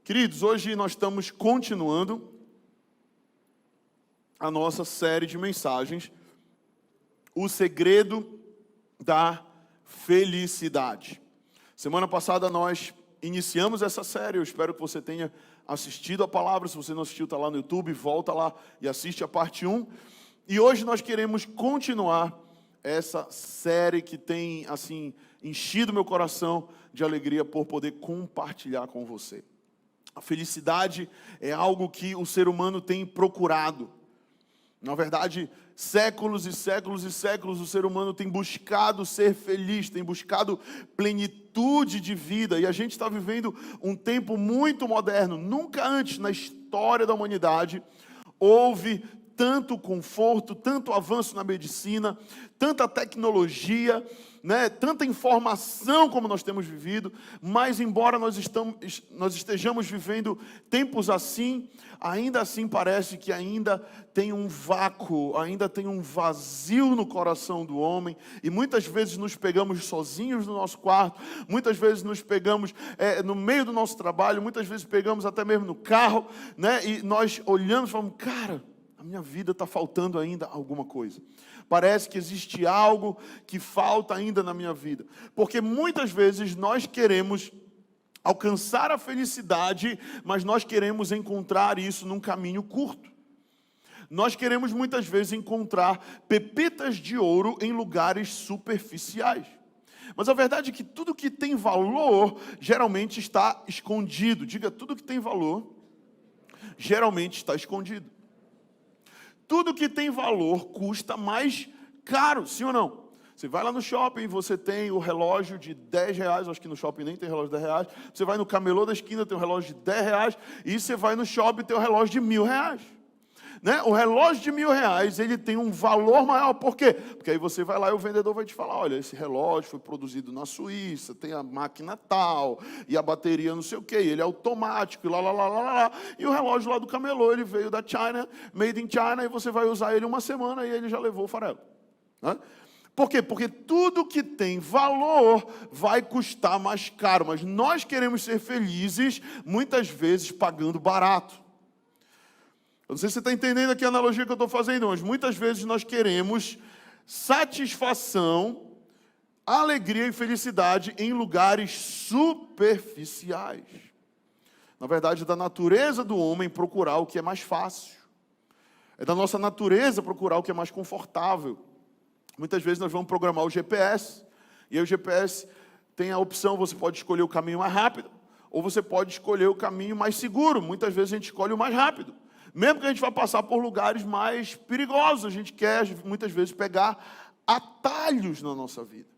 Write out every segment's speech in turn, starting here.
Queridos, hoje nós estamos continuando a nossa série de mensagens, O Segredo da Felicidade. Semana passada nós iniciamos essa série, eu espero que você tenha assistido a palavra. Se você não assistiu, está lá no YouTube, volta lá e assiste a parte 1. E hoje nós queremos continuar essa série que tem, assim, enchido meu coração de alegria por poder compartilhar com você. A felicidade é algo que o ser humano tem procurado. Na verdade, séculos e séculos e séculos o ser humano tem buscado ser feliz, tem buscado plenitude de vida. E a gente está vivendo um tempo muito moderno. Nunca antes na história da humanidade houve tanto conforto, tanto avanço na medicina, tanta tecnologia, né, tanta informação como nós temos vivido. Mas embora nós estejamos vivendo tempos assim, ainda assim parece que ainda tem um vácuo, ainda tem um vazio no coração do homem. E muitas vezes nos pegamos sozinhos no nosso quarto, muitas vezes nos pegamos no meio do nosso trabalho, muitas vezes pegamos até mesmo no carro, né, e nós olhamos e falamos, cara, a minha vida está faltando ainda alguma coisa. Parece que existe algo que falta ainda na minha vida. Porque muitas vezes nós queremos alcançar a felicidade, mas nós queremos encontrar isso num caminho curto. Nós queremos muitas vezes encontrar pepitas de ouro em lugares superficiais. Mas a verdade é que tudo que tem valor geralmente está escondido. Diga, tudo que tem valor geralmente está escondido. Tudo que tem valor custa mais caro, sim ou não? Você vai lá no shopping, você tem o relógio de R$10, acho que no shopping nem tem relógio de R$10. Você vai no camelô da esquina, tem um relógio de R$10, e você vai no shopping, tem um relógio de R$1.000. Né? O relógio de R$1.000, ele tem um valor maior, por quê? Porque aí você vai lá e o vendedor vai te falar, olha, esse relógio foi produzido na Suíça, tem a máquina tal, e a bateria não sei o quê, ele é automático, e lá. E o relógio lá do camelô, ele veio da China, made in China, e você vai usar ele uma semana, e ele já levou o farelo. Né? Por quê? Porque tudo que tem valor vai custar mais caro, mas nós queremos ser felizes, muitas vezes pagando barato. Eu não sei se você está entendendo aqui a analogia que eu estou fazendo, mas muitas vezes nós queremos satisfação, alegria e felicidade em lugares superficiais. Na verdade, é da natureza do homem procurar o que é mais fácil. É da nossa natureza procurar o que é mais confortável. Muitas vezes nós vamos programar o GPS, e aí o GPS tem a opção, você pode escolher o caminho mais rápido, ou você pode escolher o caminho mais seguro. Muitas vezes a gente escolhe o mais rápido. Mesmo que a gente vá passar por lugares mais perigosos, a gente quer, muitas vezes, pegar atalhos na nossa vida.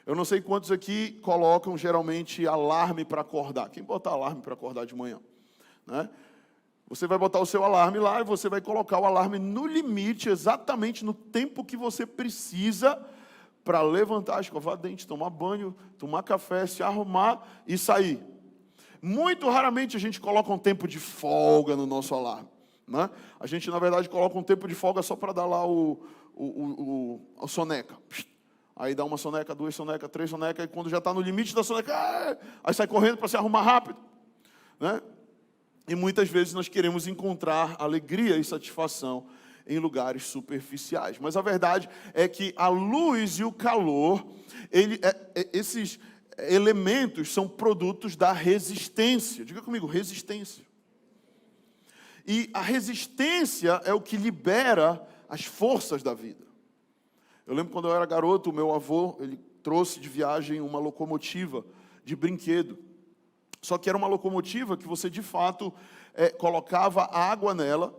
Eu não sei quantos aqui colocam, geralmente, alarme para acordar. Quem bota alarme para acordar de manhã? Né? Você vai botar o seu alarme lá e você vai colocar o alarme no limite, exatamente no tempo que você precisa para levantar, escovar dente, tomar banho, tomar café, se arrumar e sair. Muito raramente a gente coloca um tempo de folga no nosso alarme. Né? A gente, na verdade, coloca um tempo de folga só para dar lá o soneca. Aí dá uma soneca, 2 sonecas, 3 sonecas, e quando já está no limite da soneca, aí sai correndo para se arrumar rápido. Né? E muitas vezes nós queremos encontrar alegria e satisfação em lugares superficiais. Mas a verdade é que a luz e o calor, esses elementos são produtos da resistência. Diga comigo, resistência. E a resistência é o que libera as forças da vida. Eu lembro quando eu era garoto, o meu avô, ele trouxe de viagem uma locomotiva de brinquedo. Só que era uma locomotiva que você, de fato, colocava água nela.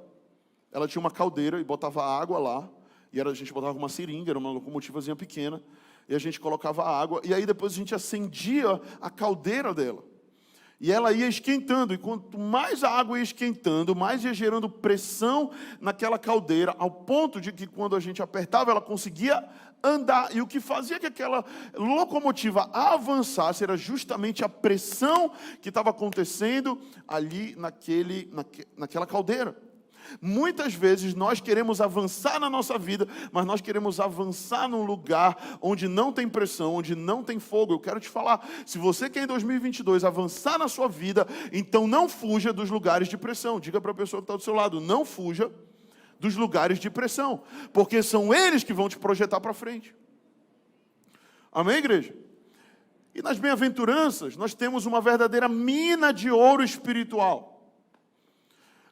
Ela tinha uma caldeira e botava água lá. E a gente botava uma seringa, era uma locomotivazinha pequena. E a gente colocava água. E aí depois a gente acendia a caldeira dela. E ela ia esquentando, e quanto mais a água ia esquentando, mais ia gerando pressão naquela caldeira, ao ponto de que quando a gente apertava, ela conseguia andar. E o que fazia que aquela locomotiva avançasse era justamente a pressão que estava acontecendo ali naquela caldeira. Muitas vezes nós queremos avançar na nossa vida, mas nós queremos avançar num lugar onde não tem pressão, onde não tem fogo. Eu quero te falar, se você quer em 2022 avançar na sua vida, então não fuja dos lugares de pressão. Diga para a pessoa que está do seu lado, não fuja dos lugares de pressão, porque são eles que vão te projetar para frente. Amém, igreja? E nas bem-aventuranças, nós temos uma verdadeira mina de ouro espiritual.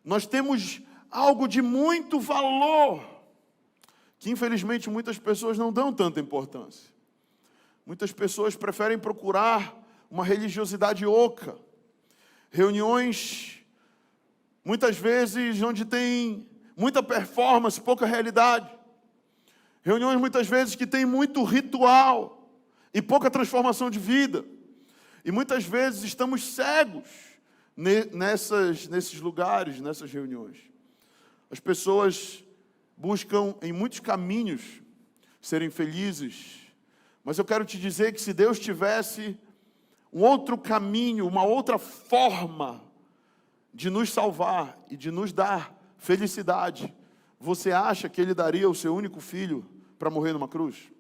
Nós temos algo de muito valor, que infelizmente muitas pessoas não dão tanta importância. Muitas pessoas preferem procurar uma religiosidade oca, reuniões, muitas vezes, onde tem muita performance, pouca realidade. Reuniões, muitas vezes, que tem muito ritual e pouca transformação de vida. E muitas vezes estamos cegos nesses lugares, nessas reuniões. As pessoas buscam em muitos caminhos serem felizes, mas eu quero te dizer que se Deus tivesse um outro caminho, uma outra forma de nos salvar e de nos dar felicidade, você acha que Ele daria o seu único filho para morrer numa cruz?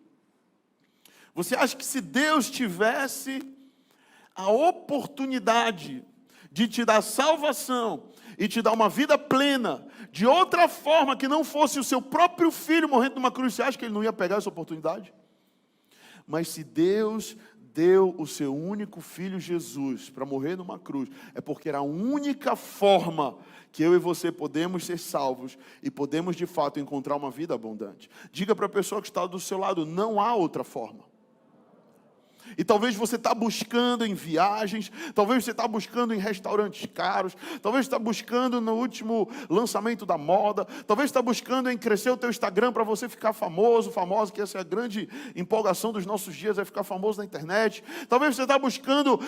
Você acha que se Deus tivesse a oportunidade de te dar salvação e te dar uma vida plena, de outra forma que não fosse o seu próprio filho morrendo numa cruz, você acha que Ele não ia pegar essa oportunidade? Mas se Deus deu o seu único filho Jesus para morrer numa cruz, é porque era a única forma que eu e você podemos ser salvos e podemos de fato encontrar uma vida abundante. Diga para a pessoa que está do seu lado, não há outra forma. E talvez você está buscando em viagens, talvez você está buscando em restaurantes caros, talvez você está buscando no último lançamento da moda, talvez está buscando em crescer o teu Instagram para você ficar famoso, famosa, que essa é a grande empolgação dos nossos dias, é ficar famoso na internet. Talvez você está buscando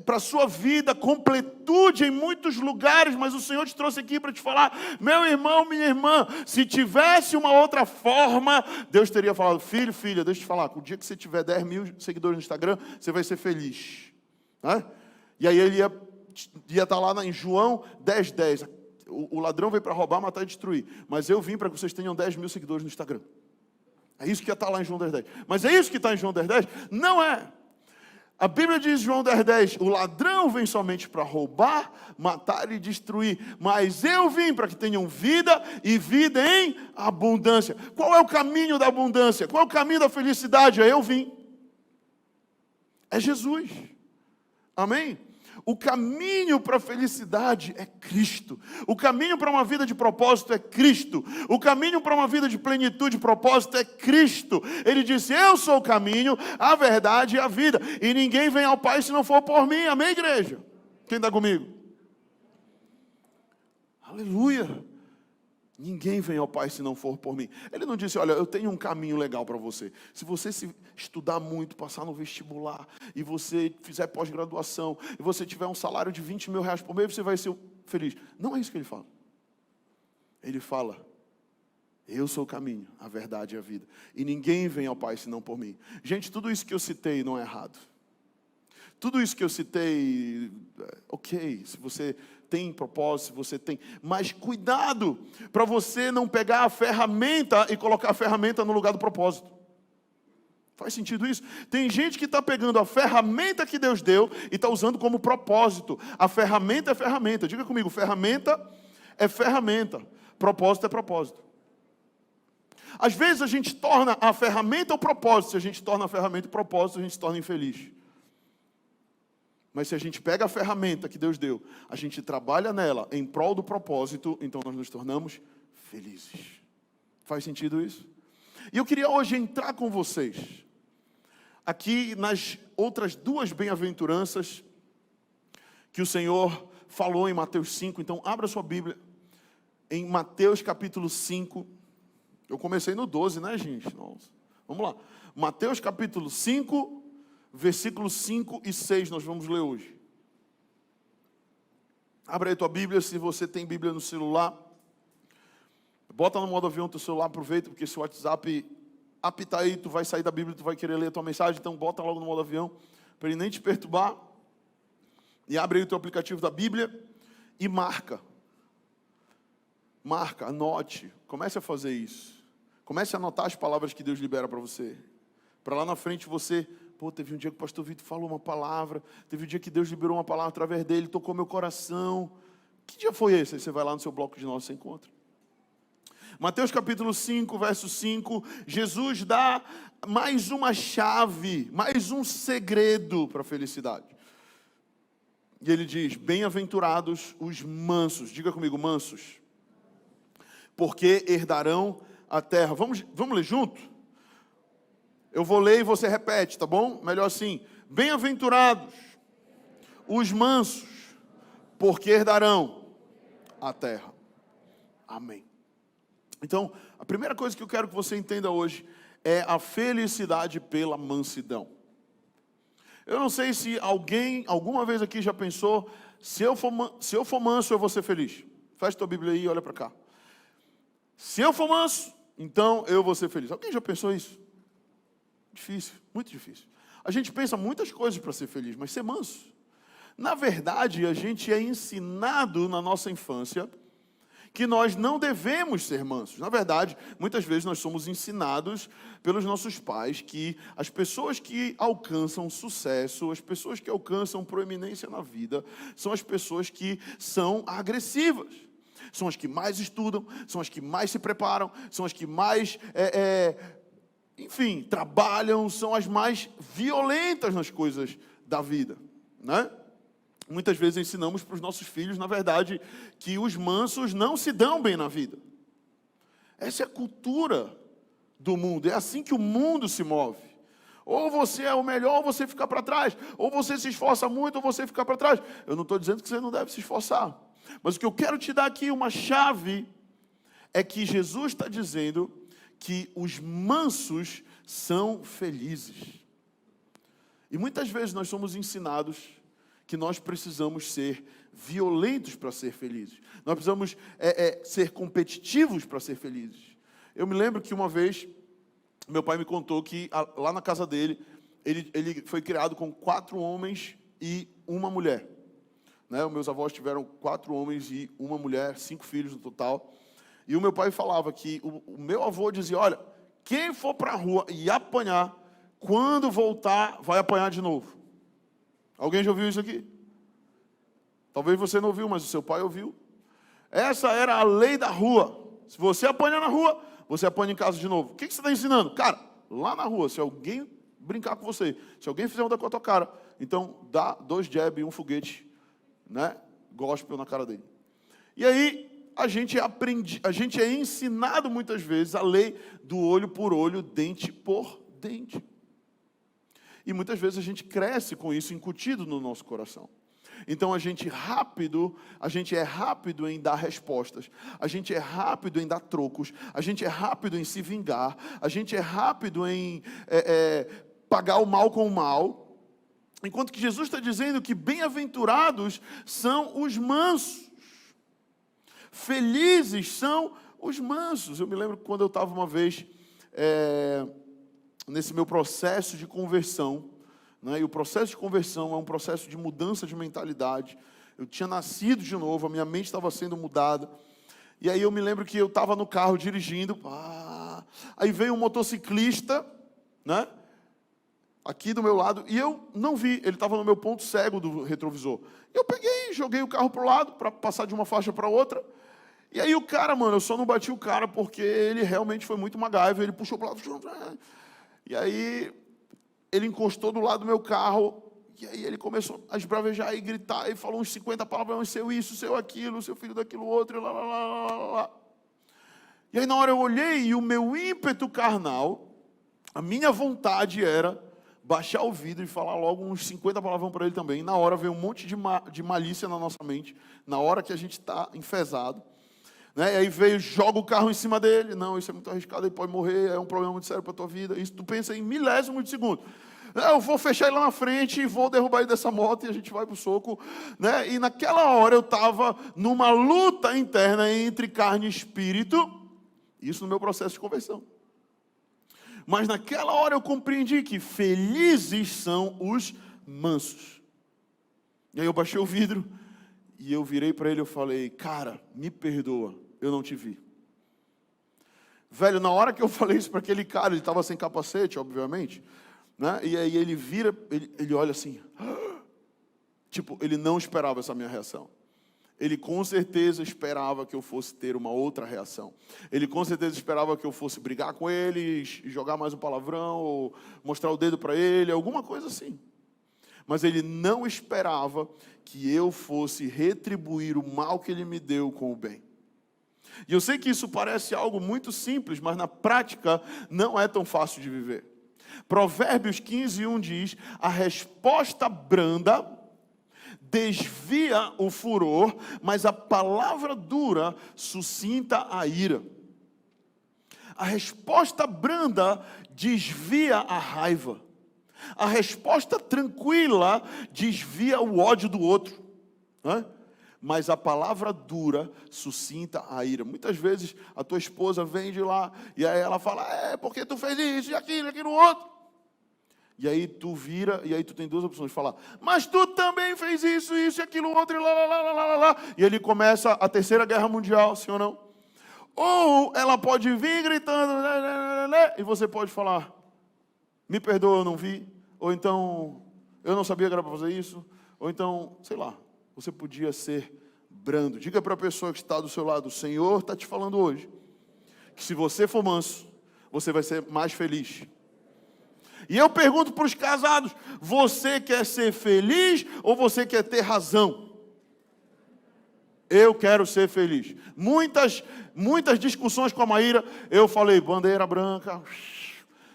para a sua vida completude em muitos lugares, mas o Senhor te trouxe aqui para te falar, meu irmão, minha irmã, se tivesse uma outra forma, Deus teria falado, filho, filha, deixa eu te falar, o dia que você tiver 10 mil seguidores no Instagram, você vai ser feliz. Né? E aí ele ia estar lá em João 10:10. O ladrão veio para roubar, matar e destruir. Mas eu vim para que vocês tenham 10 mil seguidores no Instagram. É isso que ia estar lá em João 10:10. Mas é isso que está em João 10:10? Não é. A Bíblia diz em João 10:10, o ladrão vem somente para roubar, matar e destruir. Mas eu vim para que tenham vida e vida em abundância. Qual é o caminho da abundância? Qual é o caminho da felicidade? Eu vim. É Jesus. Amém? O caminho para a felicidade é Cristo. O caminho para uma vida de propósito é Cristo. O caminho para uma vida de plenitude e propósito é Cristo. Ele disse, eu sou o caminho, a verdade e a vida. E ninguém vem ao Pai se não for por mim. Amém, igreja? Quem está comigo? Aleluia. Ninguém vem ao Pai se não for por mim. Ele não disse, olha, eu tenho um caminho legal para você. Se você se estudar muito, passar no vestibular, e você fizer pós-graduação, e você tiver um salário de 20 mil reais por mês, você vai ser feliz. Não é isso que ele fala. Ele fala, eu sou o caminho, a verdade e a vida. E ninguém vem ao Pai senão por mim. Gente, tudo isso que eu citei não é errado. Tudo isso que eu citei, ok, se você tem propósito, se você tem, mas cuidado para você não pegar a ferramenta e colocar a ferramenta no lugar do propósito. Faz sentido isso? Tem gente que está pegando a ferramenta que Deus deu e está usando como propósito. A ferramenta é ferramenta. Diga comigo, ferramenta é ferramenta. Propósito é propósito. Às vezes a gente torna a ferramenta o propósito. Se a gente torna a ferramenta o propósito, a gente se torna infeliz. Mas se a gente pega a ferramenta que Deus deu, a gente trabalha nela em prol do propósito, então nós nos tornamos felizes. Faz sentido isso? E eu queria hoje entrar com vocês aqui nas outras duas bem-aventuranças que o Senhor falou em Mateus 5. Então, abra sua Bíblia em Mateus capítulo 5. Eu comecei no 12, né, gente? Nossa. Vamos lá. Mateus capítulo 5, versículos 5 e 6 nós vamos ler hoje. Abra aí a tua Bíblia, se você tem Bíblia no celular. Bota no modo avião teu celular, aproveita, porque se o WhatsApp apitar aí, tu vai sair da Bíblia, tu vai querer ler a tua mensagem, então bota logo no modo avião, para ele nem te perturbar. E abre aí o teu aplicativo da Bíblia e marca. marca, anote, comece a fazer isso. Comece a anotar as palavras que Deus libera para você. Para lá na frente você, teve um dia que o pastor Vitor falou uma palavra, teve um dia que Deus liberou uma palavra através dele, tocou meu coração. Que dia foi esse? Aí você vai lá no seu bloco de notas e encontra. Mateus capítulo 5, verso 5, Jesus dá mais uma chave, mais um segredo para a felicidade. E ele diz, bem-aventurados os mansos, diga comigo, mansos, porque herdarão a terra. Vamos ler junto? Eu vou ler e você repete, tá bom? Melhor assim, bem-aventurados os mansos, porque herdarão a terra. Amém. Então, a primeira coisa que eu quero que você entenda hoje é a felicidade pela mansidão. Eu não sei se alguém, alguma vez aqui já pensou, se eu for manso, eu vou ser feliz. Fecha tua Bíblia aí e olha para cá. Se eu for manso, então eu vou ser feliz. Alguém já pensou isso? Difícil, muito difícil. A gente pensa muitas coisas para ser feliz, mas ser manso. Na verdade, a gente é ensinado na nossa infância que nós não devemos ser mansos. Na verdade, muitas vezes nós somos ensinados pelos nossos pais que as pessoas que alcançam sucesso, as pessoas que alcançam proeminência na vida, são as pessoas que são agressivas. São as que mais estudam, são as que mais se preparam, são as que mais, trabalham, são as mais violentas nas coisas da vida, né? Muitas vezes ensinamos para os nossos filhos, na verdade, que os mansos não se dão bem na vida. Essa é a cultura do mundo, é assim que o mundo se move. Ou você é o melhor, ou você fica para trás. Ou você se esforça muito, ou você fica para trás. Eu não estou dizendo que você não deve se esforçar. Mas o que eu quero te dar aqui, uma chave, é que Jesus está dizendo que os mansos são felizes. E muitas vezes nós somos ensinados que nós precisamos ser violentos para ser felizes. Nós precisamos ser competitivos para ser felizes. Eu me lembro que uma vez, meu pai me contou que lá na casa dele, ele foi criado com 4 homens e uma mulher. Né? Os meus avós tiveram 4 homens e uma mulher, 5 filhos no total. E o meu pai falava que o meu avô dizia, olha, quem for para a rua e apanhar, quando voltar, vai apanhar de novo. Alguém já ouviu isso aqui? Talvez você não ouviu, mas o seu pai ouviu. Essa era a lei da rua. Se você apanha na rua, você apanha em casa de novo. O que você está ensinando? Cara, lá na rua, se alguém brincar com você, se alguém fizer um com a tua cara, então dá 2 jab e um foguete, né? Gospel na cara dele. E aí, a gente é ensinado muitas vezes a lei do olho por olho, dente por dente. E muitas vezes a gente cresce com isso incutido no nosso coração. Então a gente é rápido em dar respostas, a gente é rápido em dar trocos, a gente é rápido em se vingar, a gente é rápido em pagar o mal com o mal. Enquanto que Jesus está dizendo que bem-aventurados são os mansos. Felizes são os mansos. Eu me lembro quando eu estava uma vez nesse meu processo de conversão, né? E o processo de conversão é um processo de mudança de mentalidade. Eu tinha nascido de novo, a minha mente estava sendo mudada. E aí eu me lembro que eu estava no carro dirigindo, aí veio um motociclista, né? Aqui do meu lado, e eu não vi, ele estava no meu ponto cego do retrovisor. Eu peguei, joguei o carro para o lado, para passar de uma faixa para outra. E aí o cara, mano, eu só não bati o cara porque ele realmente foi muito MacGyver, ele puxou para o lado. E aí, ele encostou do lado do meu carro, e aí ele começou a esbravejar e gritar, e falou uns 50 palavras, seu isso, seu aquilo, seu filho daquilo outro, lá. E aí na hora eu olhei, e o meu ímpeto carnal, a minha vontade era baixar o vidro e falar logo uns 50 palavrões para ele também. E na hora veio um monte de malícia na nossa mente, na hora que a gente está enfesado. Né? E aí veio, joga o carro em cima dele. Não, isso é muito arriscado, ele pode morrer, é um problema muito sério para a tua vida. Isso tu pensa em milésimos de segundo. Eu vou fechar ele lá na frente e vou derrubar ele dessa moto e a gente vai para o soco. Né? E naquela hora eu estava numa luta interna entre carne e espírito. Isso no meu processo de conversão. Mas naquela hora eu compreendi que felizes são os mansos. E aí eu baixei o vidro e eu virei para ele e falei, cara, me perdoa. eu não te vi. Velho, na hora que eu falei isso para aquele cara, ele estava sem capacete, obviamente, né? E aí ele vira, ele olha assim, tipo, ele não esperava essa minha reação. Ele com certeza esperava que eu fosse ter uma outra reação. Ele com certeza esperava que eu fosse brigar com ele, jogar mais um palavrão, ou mostrar o dedo para ele, alguma coisa assim. Mas ele não esperava que eu fosse retribuir o mal que ele me deu com o bem. E eu sei que isso parece algo muito simples, mas na prática não é tão fácil de viver. Provérbios 15:1 diz: a resposta branda desvia o furor, mas a palavra dura suscita a ira. A resposta branda desvia a raiva. A resposta tranquila desvia o ódio do outro, né? Mas a palavra dura suscita a ira. Muitas vezes a tua esposa vem de lá e aí ela fala, porque tu fez isso e aquilo outro. E aí tu vira, e aí tu tem duas opções de falar, mas tu também fez isso e aquilo outro, e lá. E ele começa a Terceira Guerra Mundial, sim ou não? Ou ela pode vir gritando, e você pode falar, me perdoa, eu não vi. Ou então, eu não sabia que era para fazer isso. Ou então, sei lá, você podia ser brando. Diga para a pessoa que está do seu lado, o Senhor está te falando hoje, que se você for manso, você vai ser mais feliz. E eu pergunto para os casados, você quer ser feliz ou você quer ter razão? Eu quero ser feliz. Muitas discussões com a Maíra, eu falei, bandeira branca,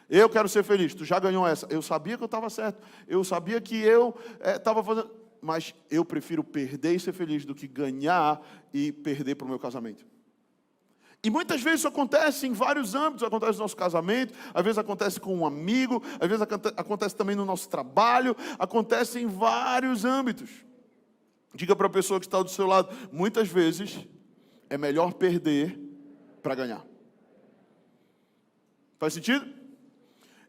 eu quero ser feliz. Tu já ganhou essa. Eu sabia que eu estava certo. Eu sabia que eu estava fazendo... Mas eu prefiro perder e ser feliz do que ganhar e perder para o meu casamento. E muitas vezes isso acontece em vários âmbitos, acontece no nosso casamento, às vezes acontece com um amigo, às vezes acontece também no nosso trabalho, acontece em vários âmbitos. Diga para a pessoa que está do seu lado, muitas vezes é melhor perder para ganhar. Faz sentido?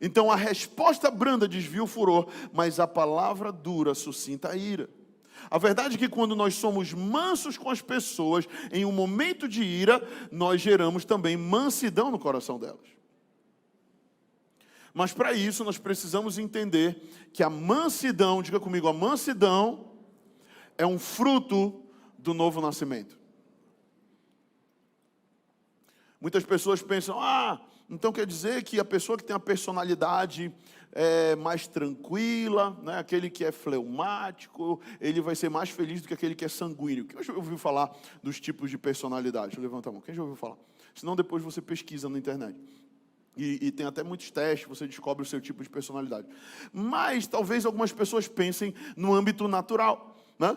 Então a resposta branda desvia o furor, mas a palavra dura suscita a ira. A verdade é que quando nós somos mansos com as pessoas, em um momento de ira, nós geramos também mansidão no coração delas. Mas para isso nós precisamos entender que a mansidão, diga comigo, a mansidão é um fruto do novo nascimento. Muitas pessoas pensam, então quer dizer que a pessoa que tem a personalidade mais tranquila, né? Aquele que é fleumático, ele vai ser mais feliz do que aquele que é sanguíneo. Quem já ouviu falar dos tipos de personalidade? Levanta a mão. Quem já ouviu falar? Senão depois você pesquisa na internet. E tem até muitos testes, você descobre o seu tipo de personalidade. Mas talvez algumas pessoas pensem no âmbito natural, né?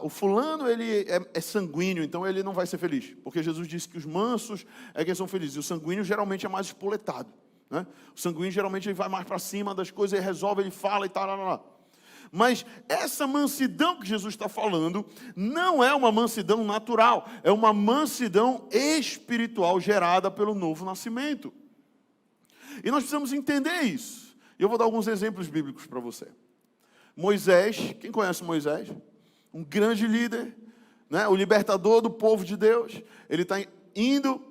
O fulano ele é sanguíneo, então ele não vai ser feliz. Porque Jesus disse que os mansos é quem são felizes. E o sanguíneo geralmente é mais espoletado, né? O sanguíneo geralmente ele vai mais para cima das coisas, ele resolve, ele fala e tal. Mas essa mansidão que Jesus está falando não é uma mansidão natural, é uma mansidão espiritual gerada pelo novo nascimento. E nós precisamos entender isso. Eu vou dar alguns exemplos bíblicos para você. Moisés, quem conhece Moisés? Um grande líder, né? O libertador do povo de Deus. Ele está indo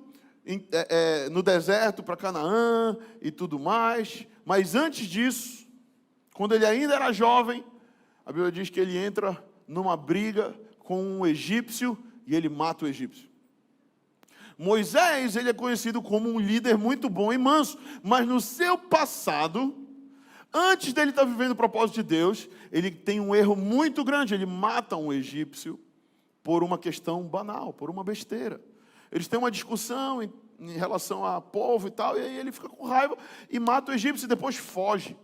no deserto para Canaã e tudo mais. Mas antes disso, quando ele ainda era jovem, a Bíblia diz que ele entra numa briga com um egípcio e ele mata o egípcio. Moisés, ele é conhecido como um líder muito bom e manso, mas no seu passado, antes dele estar vivendo o propósito de Deus, ele tem um erro muito grande, ele mata um egípcio por uma questão banal, por uma besteira. Eles têm uma discussão em relação a povo e tal, e aí ele fica com raiva e mata o egípcio e depois foge.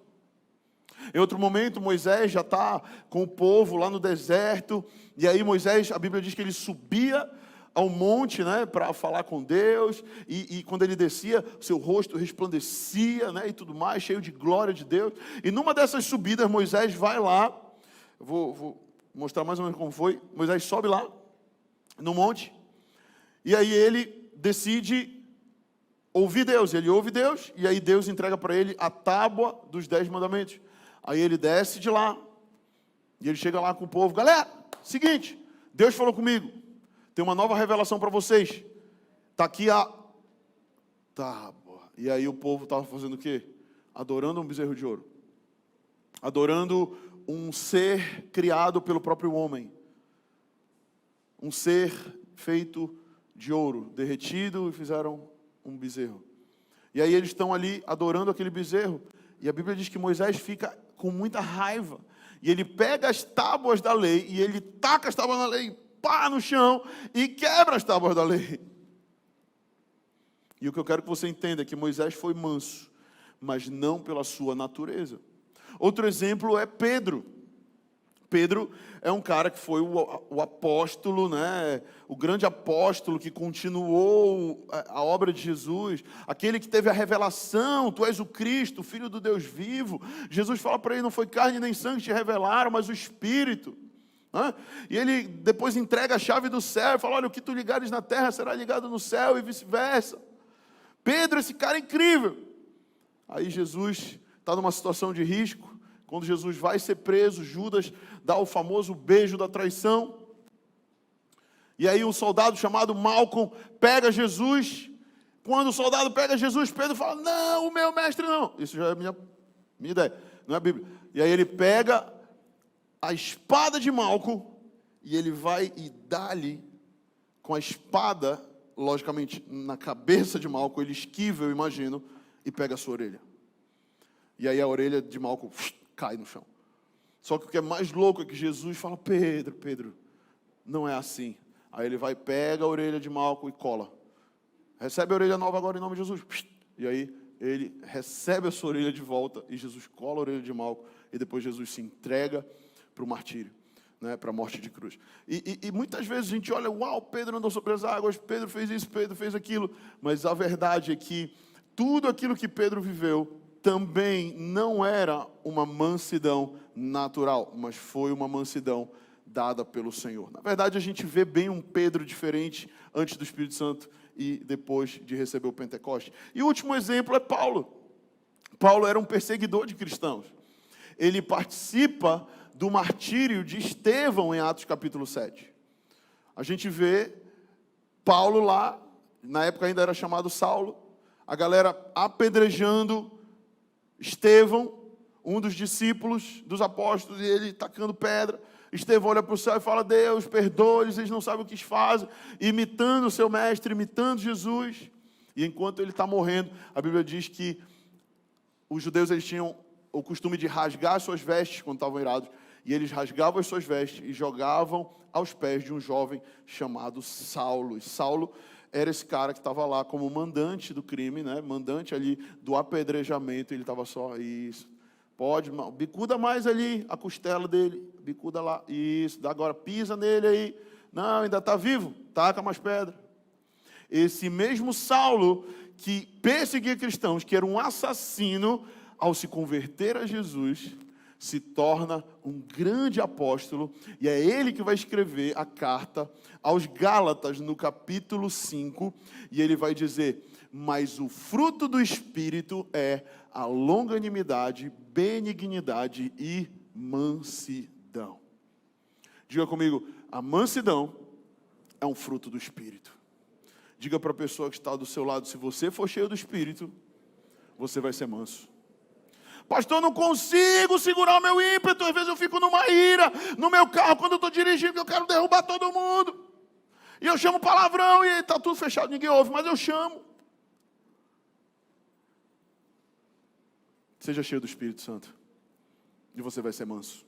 Em outro momento, Moisés já está com o povo lá no deserto, e aí Moisés, a Bíblia diz que ele subia ao monte, né, para falar com Deus, e quando ele descia, seu rosto resplandecia, né, e tudo mais, cheio de glória de Deus. E numa dessas subidas, Moisés vai lá, eu vou mostrar mais ou menos como foi. Moisés sobe lá, no monte, e aí ele decide ouvir Deus. Ele ouve Deus, e aí Deus entrega para ele a tábua dos 10 mandamentos. Aí ele desce de lá, e ele chega lá com o povo, galera, seguinte, Deus falou comigo, tem uma nova revelação para vocês. Tá aqui a tábua. E aí o povo estava fazendo o quê? Adorando um bezerro de ouro. Adorando um ser criado pelo próprio homem. Um ser feito de ouro, derretido, e fizeram um bezerro. E aí eles estão ali adorando aquele bezerro. E a Bíblia diz que Moisés fica com muita raiva. E ele pega as tábuas da lei, e ele taca as tábuas da lei, pá, no chão, e quebra as tábuas da lei. E o que eu quero que você entenda é que Moisés foi manso, mas não pela sua natureza. Outro exemplo é Pedro. Pedro é um cara que foi o apóstolo, né? O grande apóstolo que continuou a obra de Jesus, aquele que teve a revelação: tu és o Cristo, o Filho do Deus vivo. Jesus fala para ele: não foi carne nem sangue que te revelaram, mas o Espírito. E ele depois entrega a chave do céu e fala: olha, o que tu ligares na terra será ligado no céu, e vice-versa. Pedro, esse cara é incrível. Aí Jesus está numa situação de risco. Quando Jesus vai ser preso, Judas dá o famoso beijo da traição. E aí um soldado chamado Malcom pega Jesus. Quando o soldado pega Jesus, Pedro fala: não, o meu mestre não. Isso já é minha ideia, não é a Bíblia. E aí ele pega a espada de Malcom e ele vai e dá-lhe com a espada, logicamente, na cabeça de Malcom. Ele esquiva, eu imagino, e pega a sua orelha. E aí a orelha de Malcom cai no chão. Só que o que é mais louco é que Jesus fala: Pedro, não é assim. Aí ele vai, pega a orelha de Malcom e cola. Recebe a orelha nova agora em nome de Jesus. E aí ele recebe a sua orelha de volta e Jesus cola a orelha de Malcom. E depois Jesus se entrega para o martírio, né, para a morte de cruz. E muitas vezes a gente olha: uau, Pedro andou sobre as águas, Pedro fez isso, Pedro fez aquilo. Mas a verdade é que tudo aquilo que Pedro viveu também não era uma mansidão natural, mas foi uma mansidão dada pelo Senhor. Na verdade, a gente vê bem um Pedro diferente antes do Espírito Santo e depois de receber o Pentecoste. E o último exemplo é Paulo. Paulo era um perseguidor de cristãos. Ele participa do martírio de Estevão em Atos capítulo 7. A gente vê Paulo lá, na época ainda era chamado Saulo, a galera apedrejando Estevão, um dos discípulos dos apóstolos, e ele tacando pedra. Estevão olha para o céu e fala: Deus, perdoa-lhes, eles não sabem o que fazem, imitando o seu mestre, imitando Jesus. E enquanto ele está morrendo, a Bíblia diz que os judeus eles tinham o costume de rasgar as suas vestes quando estavam irados, e eles rasgavam as suas vestes e jogavam aos pés de um jovem chamado Saulo. E Saulo era esse cara que estava lá como mandante do crime, né? Mandante ali do apedrejamento. Ele estava só: isso, pode, bicuda mais ali a costela dele, bicuda lá, isso, agora pisa nele aí. Não, ainda está vivo, taca mais pedra. Esse mesmo Saulo que perseguia cristãos, que era um assassino, ao se converter a Jesus, se torna um grande apóstolo, e é ele que vai escrever a carta aos Gálatas no capítulo 5, e ele vai dizer: mas o fruto do Espírito é a longanimidade, benignidade e mansidão. Diga comigo: a mansidão é um fruto do Espírito. Diga para a pessoa que está do seu lado: se você for cheio do Espírito, você vai ser manso. Pastor, eu não consigo segurar o meu ímpeto. Às vezes eu fico numa ira no meu carro quando eu estou dirigindo, que eu quero derrubar todo mundo. E eu chamo palavrão e está tudo fechado, ninguém ouve, mas eu chamo. Seja cheio do Espírito Santo e você vai ser manso.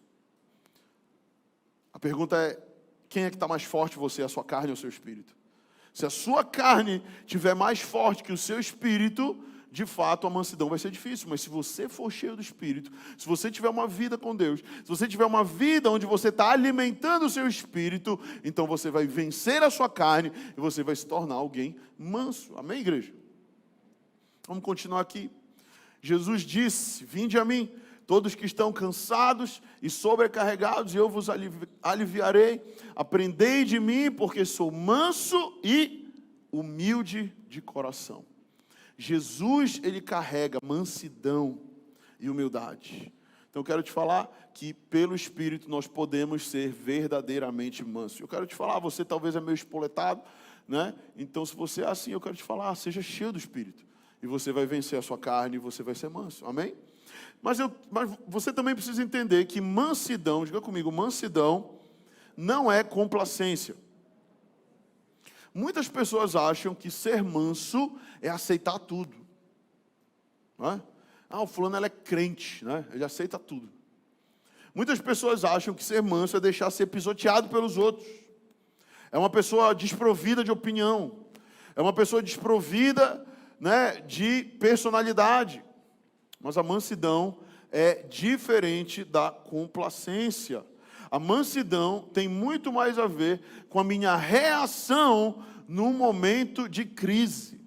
A pergunta é: quem é que está mais forte, você, a sua carne ou o seu espírito? Se a sua carne estiver mais forte que o seu espírito, de fato a mansidão vai ser difícil. Mas se você for cheio do Espírito, se você tiver uma vida com Deus, se você tiver uma vida onde você está alimentando o seu espírito, então você vai vencer a sua carne e você vai se tornar alguém manso. Amém, igreja? Vamos continuar aqui. Jesus disse: vinde a mim, todos que estão cansados e sobrecarregados, e eu vos aliviarei. Aprendei de mim, porque sou manso e humilde de coração. Jesus, ele carrega mansidão e humildade. Então eu quero te falar que pelo Espírito nós podemos ser verdadeiramente mansos. Eu quero te falar: você talvez é meio espoletado, né? Então, se você é assim, eu quero te falar, seja cheio do Espírito. E você vai vencer a sua carne e você vai ser manso. Amém? Mas você também precisa entender que mansidão, diga comigo, mansidão não é complacência. Muitas pessoas acham que ser manso é aceitar tudo. Não é? O fulano é crente, né? Ele aceita tudo. Muitas pessoas acham que ser manso é deixar ser pisoteado pelos outros. É uma pessoa desprovida de opinião. É uma pessoa desprovida, né, de personalidade. Mas a mansidão é diferente da complacência. A mansidão tem muito mais a ver com a minha reação no momento de crise.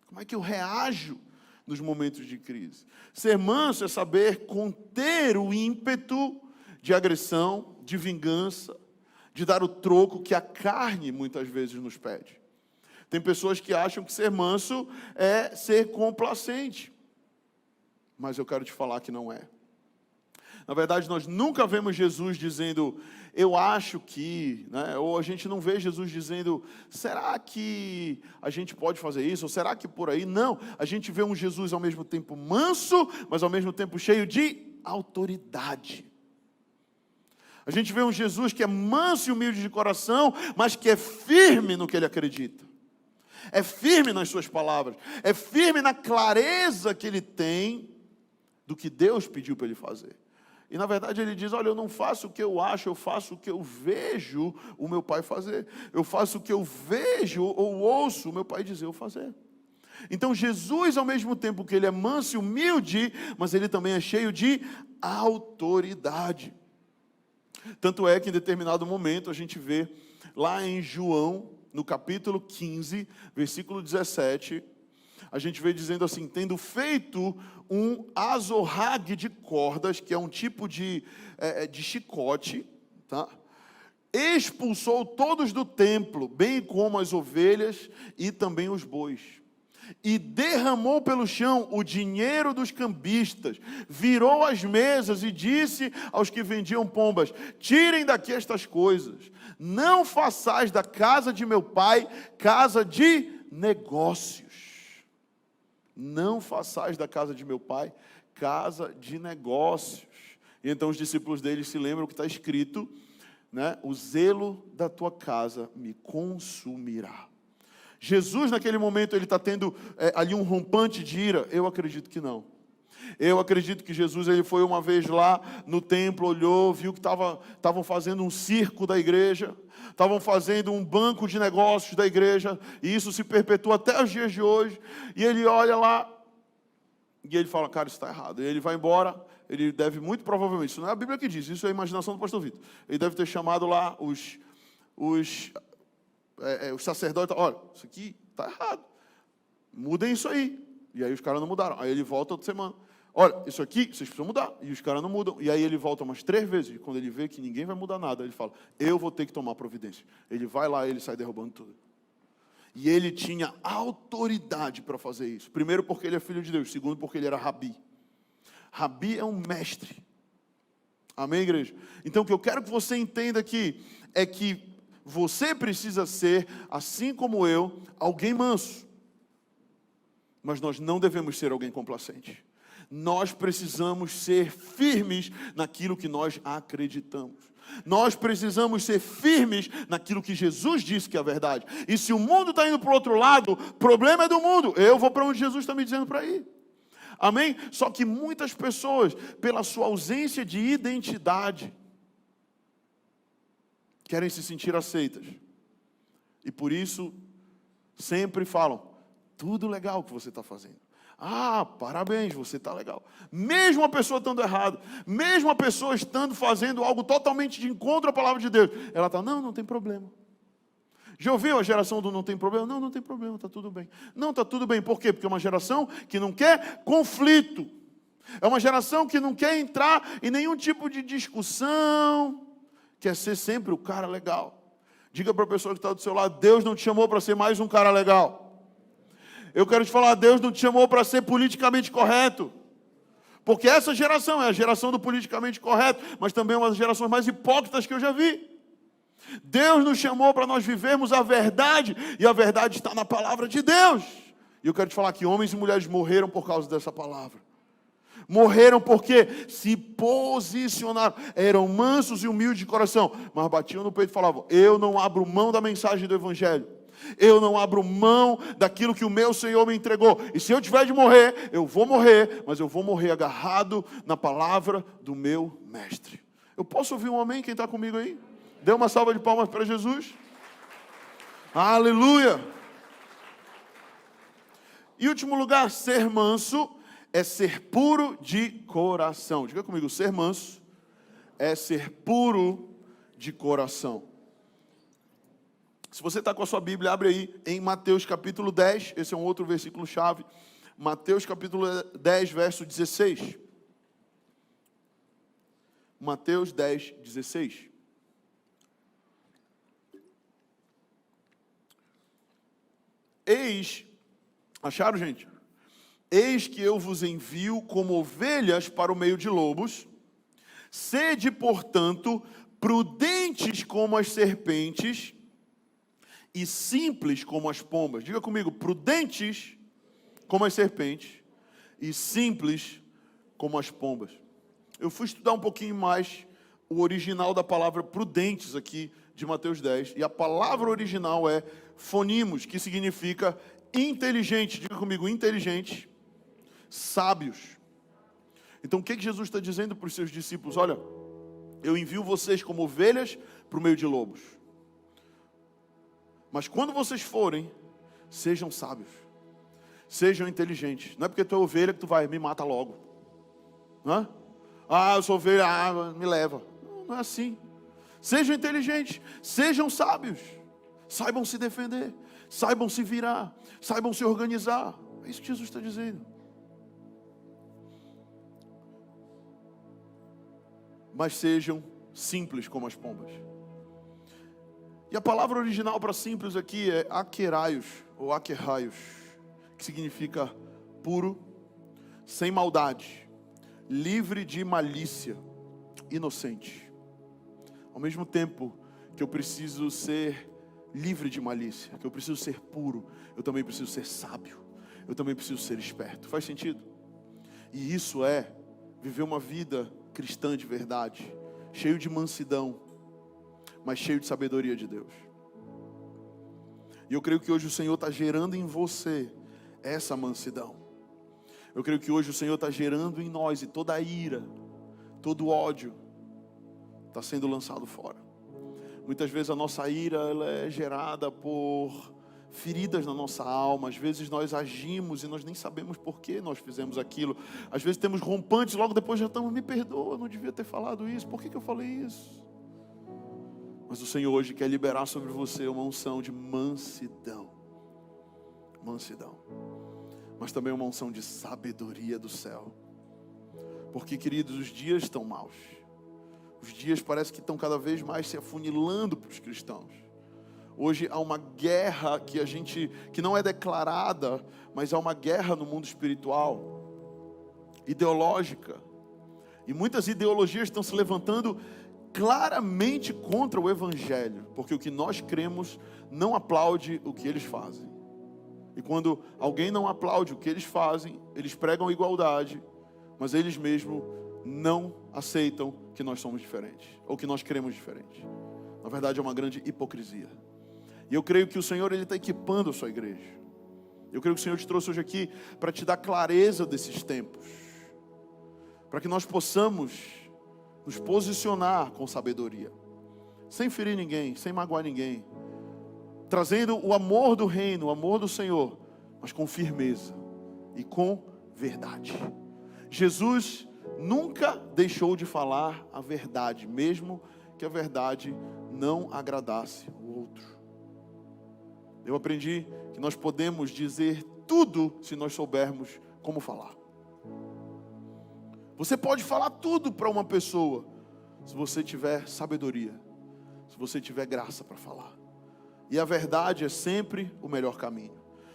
Como é que eu reajo nos momentos de crise? Ser manso é saber conter o ímpeto de agressão, de vingança, de dar o troco que a carne muitas vezes nos pede. Tem pessoas que acham que ser manso é ser complacente. Mas eu quero te falar que não é. Na verdade, nós nunca vemos Jesus dizendo, eu acho que, né? Ou a gente não vê Jesus dizendo, será que a gente pode fazer isso? Ou será que por aí? Não, a gente vê um Jesus ao mesmo tempo manso, mas ao mesmo tempo cheio de autoridade. A gente vê um Jesus que é manso e humilde de coração, mas que é firme no que ele acredita. É firme nas suas palavras, é firme na clareza que ele tem do que Deus pediu para ele fazer. E na verdade ele diz, olha, eu não faço o que eu acho, eu faço o que eu vejo o meu pai fazer. Eu faço o que eu vejo ou ouço o meu pai dizer eu fazer. Então Jesus, ao mesmo tempo que ele é manso e humilde, mas ele também é cheio de autoridade. Tanto é que em determinado momento a gente vê lá em João, no capítulo 15, versículo 17, a gente vê dizendo assim, tendo feito um azorrague de cordas, que é um tipo de chicote, tá? Expulsou todos do templo, bem como as ovelhas e também os bois. E derramou pelo chão o dinheiro dos cambistas, virou as mesas e disse aos que vendiam pombas, tirem daqui estas coisas, não façais da casa de meu pai casa de negócios. Não façais da casa de meu pai casa de negócios. E então os discípulos dele se lembram que está escrito, né? O zelo da tua casa me consumirá. Jesus naquele momento ele está tendo ali um rompante de ira? Eu acredito que não. Eu acredito que Jesus ele foi uma vez lá no templo, olhou, viu que estavam fazendo um circo da igreja, estavam fazendo um banco de negócios da igreja, e isso se perpetua até os dias de hoje, e ele olha lá, e ele fala, cara, isso está errado, e ele vai embora, ele deve muito provavelmente, isso não é a Bíblia que diz, isso é a imaginação do pastor Vitor, ele deve ter chamado lá os sacerdotes, olha, isso aqui está errado, mudem isso aí, e aí os caras não mudaram, aí ele volta outra semana, olha, isso aqui, vocês precisam mudar. E os caras não mudam. E aí ele volta umas 3 vezes. E quando ele vê que ninguém vai mudar nada, ele fala, eu vou ter que tomar providência. Ele vai lá e ele sai derrubando tudo. E ele tinha autoridade para fazer isso. Primeiro porque ele é filho de Deus. Segundo porque ele era rabi. Rabi é um mestre. Amém, igreja? Então o que eu quero que você entenda aqui é que você precisa ser, assim como eu, alguém manso. Mas nós não devemos ser alguém complacente. Nós precisamos ser firmes naquilo que nós acreditamos. Nós precisamos ser firmes naquilo que Jesus disse que é a verdade. E se o mundo está indo para o outro lado, o problema é do mundo. Eu vou para onde Jesus está me dizendo para ir. Amém? Só que muitas pessoas, pela sua ausência de identidade, querem se sentir aceitas. E por isso, sempre falam, tudo legal que você está fazendo. Ah, parabéns, você está legal. Mesmo a pessoa estando errado, mesmo a pessoa estando fazendo algo totalmente de encontro à palavra de Deus, ela está, não tem problema. Já ouviu a geração do não tem problema? Não tem problema, está tudo bem. Não, está tudo bem, por quê? Porque é uma geração que não quer conflito. É uma geração que não quer entrar em nenhum tipo de discussão, quer ser sempre o cara legal. Diga para a pessoa que está do seu lado, Deus não te chamou para ser mais um cara legal. Eu quero te falar, Deus não te chamou para ser politicamente correto. Porque essa geração é a geração do politicamente correto, mas também é uma das gerações mais hipócritas que eu já vi. Deus nos chamou para nós vivermos a verdade, e a verdade está na palavra de Deus. E eu quero te falar que homens e mulheres morreram por causa dessa palavra. Morreram porque se posicionaram, eram mansos e humildes de coração, mas batiam no peito e falavam: eu não abro mão da mensagem do Evangelho, eu não abro mão daquilo que o meu Senhor me entregou, e se eu tiver de morrer, eu vou morrer, mas eu vou morrer agarrado na palavra do meu Mestre. Eu posso ouvir um amém? Quem está comigo aí? Dê uma salva de palmas para Jesus. Aleluia. E último lugar, ser manso é ser puro de coração. Diga comigo, ser manso é ser puro de coração. Se você está com a sua Bíblia, abre aí em Mateus capítulo 10, esse é um outro versículo chave. Mateus capítulo 10, verso 16. Mateus 10, 16. Eis, acharam, gente? Eis que eu vos envio como ovelhas para o meio de lobos. Sede, portanto, prudentes como as serpentes e simples como as pombas. Diga comigo, prudentes como as serpentes e simples como as pombas. Eu fui estudar um pouquinho mais o original da palavra prudentes aqui de Mateus 10. E a palavra original é fonimos, que significa inteligente. Diga comigo, inteligente, sábios. Então o que Jesus está dizendo para os seus discípulos? Olha, eu envio vocês como ovelhas para o meio de lobos. Mas quando vocês forem, sejam sábios, sejam inteligentes. Não é porque tu é ovelha que tu vai, me mata logo. Não é? Ah, eu sou ovelha, me leva. Não é assim. Sejam inteligentes, sejam sábios. Saibam se defender, saibam se virar, saibam se organizar. É isso que Jesus está dizendo. Mas sejam simples como as pombas. E a palavra original para simples aqui é akeraios, ou akerraios, que significa puro, sem maldade, livre de malícia, inocente. Ao mesmo tempo que eu preciso ser livre de malícia, que eu preciso ser puro, eu também preciso ser sábio, eu também preciso ser esperto. Faz sentido? E isso é viver uma vida cristã de verdade, cheio de mansidão, mas cheio de sabedoria de Deus. E eu creio que hoje o Senhor está gerando em você essa mansidão. Eu creio que hoje o Senhor está gerando em nós, e toda a ira, todo o ódio está sendo lançado fora. Muitas vezes a nossa ira ela é gerada por feridas na nossa alma. Às vezes nós agimos e nós nem sabemos por que nós fizemos aquilo. Às vezes temos rompantes, logo depois já estamos, me perdoa, eu não devia ter falado isso, por que eu falei isso? Mas o Senhor hoje quer liberar sobre você uma unção de mansidão. Mansidão. Mas também uma unção de sabedoria do céu. Porque, queridos, os dias estão maus. Os dias parece que estão cada vez mais se afunilando para os cristãos. Hoje há uma guerra que não é declarada, mas há uma guerra no mundo espiritual, ideológica. E muitas ideologias estão se levantando claramente contra o Evangelho, porque o que nós cremos não aplaude o que eles fazem. E quando alguém não aplaude o que eles fazem, eles pregam igualdade, mas eles mesmos não aceitam que nós somos diferentes, ou que nós cremos diferente. Na verdade é uma grande hipocrisia. E eu creio que o Senhor está equipando a sua igreja. Eu creio que o Senhor te trouxe hoje aqui para te dar clareza desses tempos, para que nós possamos nos posicionar com sabedoria, sem ferir ninguém, sem magoar ninguém, trazendo o amor do reino, o amor do Senhor, mas com firmeza e com verdade. Jesus nunca deixou de falar a verdade, mesmo que a verdade não agradasse o outro. Eu aprendi que nós podemos dizer tudo se nós soubermos como falar. Você pode falar tudo para uma pessoa se você tiver sabedoria, se você tiver graça para falar. E a verdade é sempre o melhor caminho.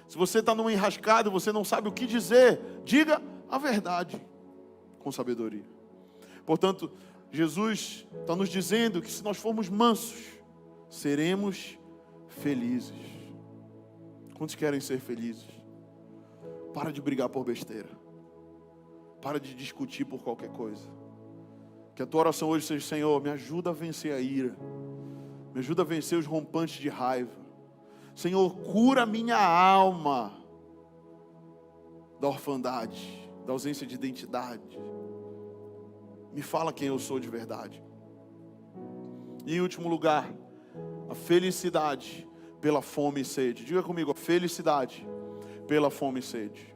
Se você está numa enrascada e você não sabe o que dizer, diga a verdade com sabedoria. Portanto, Jesus está nos dizendo que se nós formos mansos, seremos felizes. Quantos querem ser felizes? Para de brigar por besteira. Para de discutir por qualquer coisa. Que a tua oração hoje seja: Senhor, me ajuda a vencer a ira. Me ajuda a vencer os rompantes de raiva. Senhor, cura a minha alma da orfandade, da ausência de identidade. Me fala quem eu sou de verdade. E em último lugar, a felicidade pela fome e sede. Diga comigo: a felicidade pela fome e sede.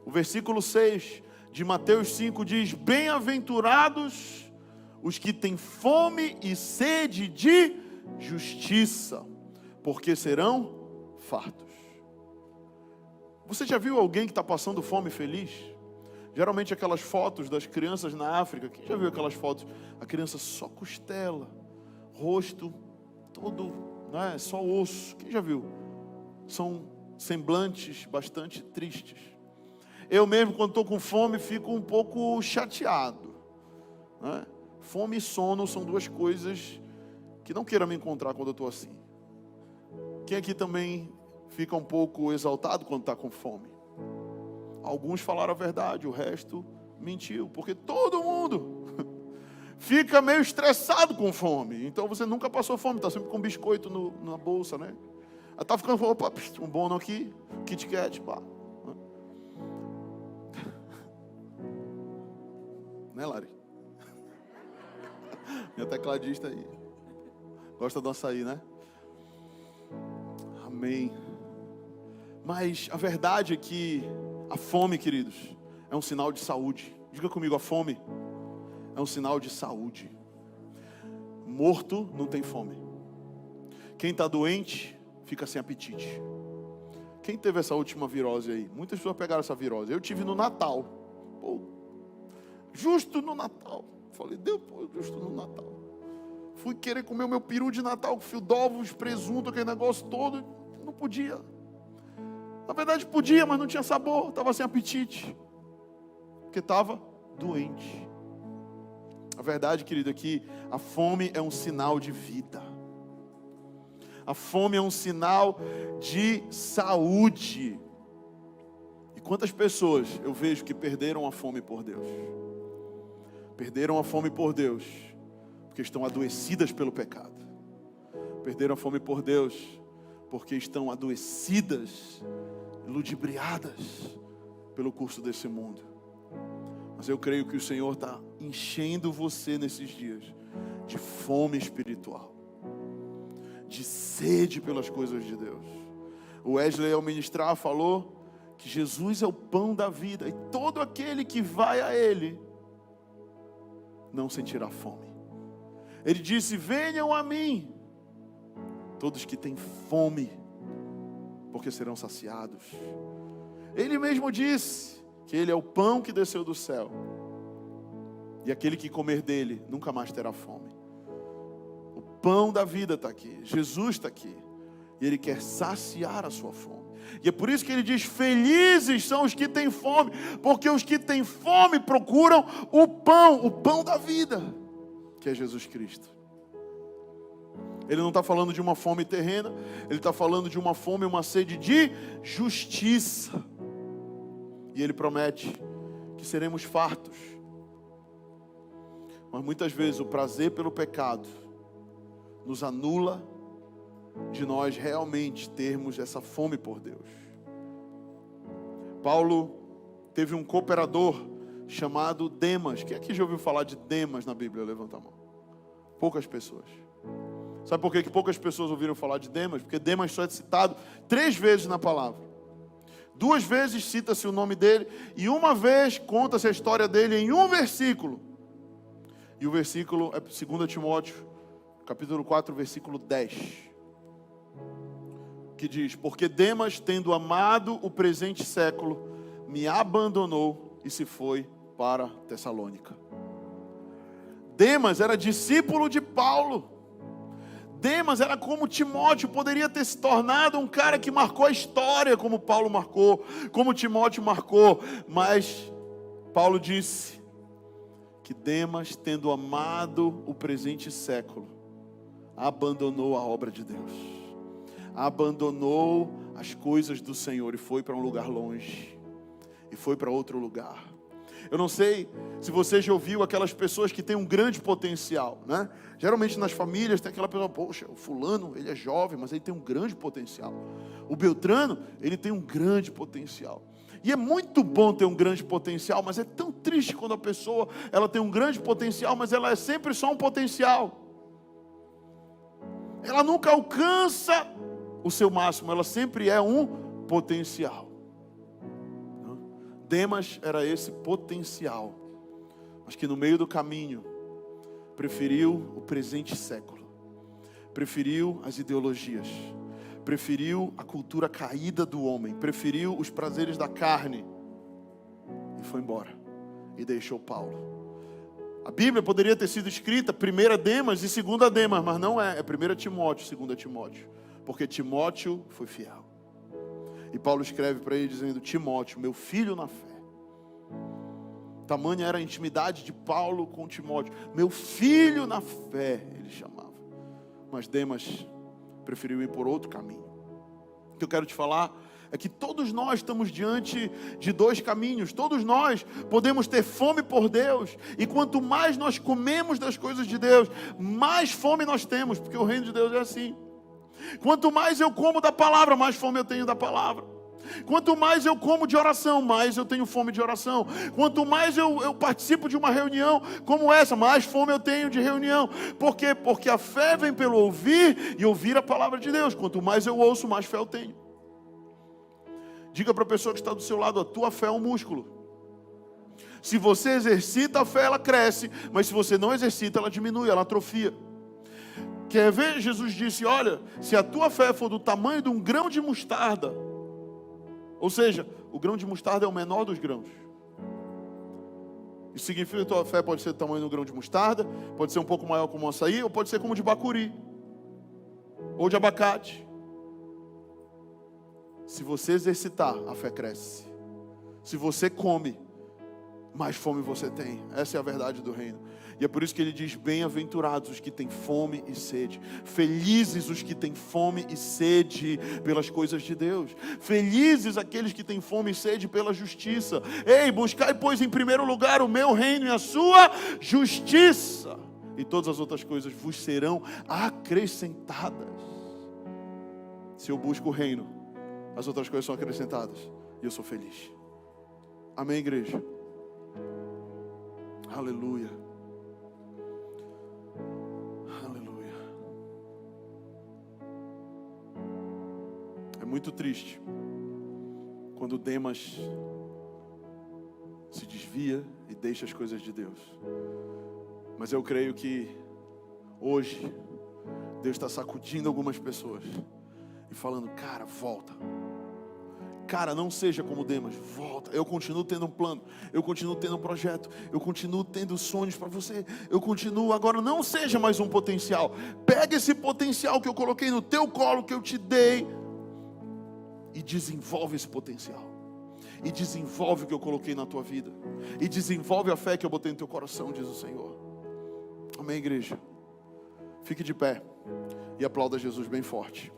O versículo 6 de Mateus 5 diz: bem-aventurados os que têm fome e sede de justiça, porque serão fartos. Você já viu alguém que está passando fome feliz? Geralmente aquelas fotos das crianças na África. Quem já viu aquelas fotos? A criança só costela, rosto todo, né, só osso. Quem já viu? São semblantes bastante tristes. Eu mesmo, quando estou com fome, fico um pouco chateado, né? Fome e sono são duas coisas que não queira me encontrar quando eu estou assim. Quem aqui também fica um pouco exaltado quando está com fome? Alguns falaram a verdade, o resto mentiu, porque todo mundo fica meio estressado com fome. Então você nunca passou fome, está sempre com biscoito na bolsa, né? Está ficando, opa, um bono aqui, Kit Kat, pá. Né, Lari? Minha tecladista aí. Gosta do açaí, né? Amém. Mas a verdade é que a fome, queridos, é um sinal de saúde. Diga comigo: a fome é um sinal de saúde. Morto não tem fome. Quem está doente fica sem apetite. Quem teve essa última virose aí? Muitas pessoas pegaram essa virose. Eu tive no Natal. Pô, justo no Natal. Falei: Deus, pô, justo no Natal. Fui querer comer o meu peru de Natal com fio d'ovos, presunto, aquele negócio todo. Não podia. Na verdade podia, mas não tinha sabor. Estava sem apetite. Porque estava doente. A verdade, querido, é que a fome é um sinal de vida. A fome é um sinal de saúde. E quantas pessoas eu vejo que perderam a fome por Deus? Perderam a fome por Deus porque estão adoecidas pelo pecado. Perderam a fome por Deus porque estão adoecidas, ludibriadas pelo curso desse mundo. Mas eu creio que o Senhor está enchendo você nesses dias de fome espiritual, de sede pelas coisas de Deus. O Wesley, ao ministrar, falou que Jesus é o pão da vida, e todo aquele que vai a Ele não sentirá fome. Ele disse: venham a mim, todos que têm fome, porque serão saciados. Ele mesmo disse que Ele é o pão que desceu do céu, e aquele que comer dele nunca mais terá fome. O pão da vida está aqui, Jesus está aqui, e Ele quer saciar a sua fome. E é por isso que Ele diz: felizes são os que têm fome, porque os que têm fome procuram o pão da vida, que é Jesus Cristo. Ele não está falando de uma fome terrena, Ele está falando de uma fome, uma sede de justiça. E Ele promete que seremos fartos. Mas muitas vezes o prazer pelo pecado nos anula de nós realmente termos essa fome por Deus. Paulo teve um cooperador chamado Demas. Quem aqui já ouviu falar de Demas na Bíblia? Levanta a mão. Poucas pessoas. Sabe por que poucas pessoas ouviram falar de Demas? Porque Demas só é citado 3 vezes na palavra. 2 vezes cita-se o nome dele, e 1 vez conta-se a história dele em um versículo. E o versículo é 2 Timóteo, capítulo 4, versículo 10. Que diz: porque Demas, tendo amado o presente século, me abandonou e se foi para Tessalônica. Demas era discípulo de Paulo. Demas era como Timóteo, poderia ter se tornado um cara que marcou a história, como Paulo marcou, como Timóteo marcou. Mas Paulo disse que Demas, tendo amado o presente século, abandonou a obra de Deus, abandonou as coisas do Senhor e foi para um lugar longe, e foi para outro lugar. Eu não sei se você já ouviu aquelas pessoas que têm um grande potencial, né? Geralmente nas famílias tem aquela pessoa, poxa, o fulano, ele é jovem, mas ele tem um grande potencial. O Beltrano, ele tem um grande potencial. E é muito bom ter um grande potencial, mas é tão triste quando a pessoa, ela tem um grande potencial, mas ela é sempre só um potencial. Ela nunca alcança o seu máximo, ela sempre é um potencial. Demas era esse potencial, mas que no meio do caminho preferiu o presente século, preferiu as ideologias, preferiu a cultura caída do homem, preferiu os prazeres da carne e foi embora e deixou Paulo. A Bíblia poderia ter sido escrita 1 Demas e 2 Demas, mas não é 1 Timóteo, 2 Timóteo, porque Timóteo foi fiel. E Paulo escreve para ele dizendo: Timóteo, meu filho na fé. Tamanha era a intimidade de Paulo com Timóteo. Meu filho na fé, ele chamava. Mas Demas preferiu ir por outro caminho. O que eu quero te falar é que todos nós estamos diante de dois caminhos. Todos nós podemos ter fome por Deus. E quanto mais nós comemos das coisas de Deus, mais fome nós temos. Porque o reino de Deus é assim. Quanto mais eu como da palavra, mais fome eu tenho da palavra. Quanto mais eu como de oração, mais eu tenho fome de oração. Quanto mais eu participo de uma reunião como essa, mais fome eu tenho de reunião. Por quê? Porque a fé vem pelo ouvir e ouvir a palavra de Deus. Quanto mais eu ouço, mais fé eu tenho. Diga para a pessoa que está do seu lado: a tua fé é um músculo. Se você exercita a fé, ela cresce. Mas se você não exercita, ela diminui, ela atrofia. Quer ver? Jesus disse: olha, se a tua fé for do tamanho de um grão de mostarda, ou seja, o grão de mostarda é o menor dos grãos. Isso significa que a tua fé pode ser do tamanho do grão de mostarda, pode ser um pouco maior como um açaí, ou pode ser como de bacuri, ou de abacate. Se você exercitar, a fé cresce. Se você come, mais fome você tem. Essa é a verdade do reino. E é por isso que ele diz: bem-aventurados os que têm fome e sede. Felizes os que têm fome e sede pelas coisas de Deus. Felizes aqueles que têm fome e sede pela justiça. Ei, buscai, pois, em primeiro lugar o meu reino e a sua justiça, e todas as outras coisas vos serão acrescentadas. Se eu busco o reino, as outras coisas são acrescentadas, e eu sou feliz. Amém, igreja? Aleluia. Aleluia. É muito triste quando Demas se desvia e deixa as coisas de Deus. Mas eu creio que hoje Deus está sacudindo algumas pessoas e falando: cara, volta. Cara, não seja como Demas, volta. Eu continuo tendo um plano, eu continuo tendo um projeto, eu continuo tendo sonhos para você, eu continuo. Agora não seja mais um potencial. Pega esse potencial que eu coloquei no teu colo, que eu te dei, e desenvolve esse potencial. E desenvolve o que eu coloquei na tua vida. E desenvolve a fé que eu botei no teu coração, diz o Senhor. Amém, igreja? Fique de pé e aplauda Jesus bem forte.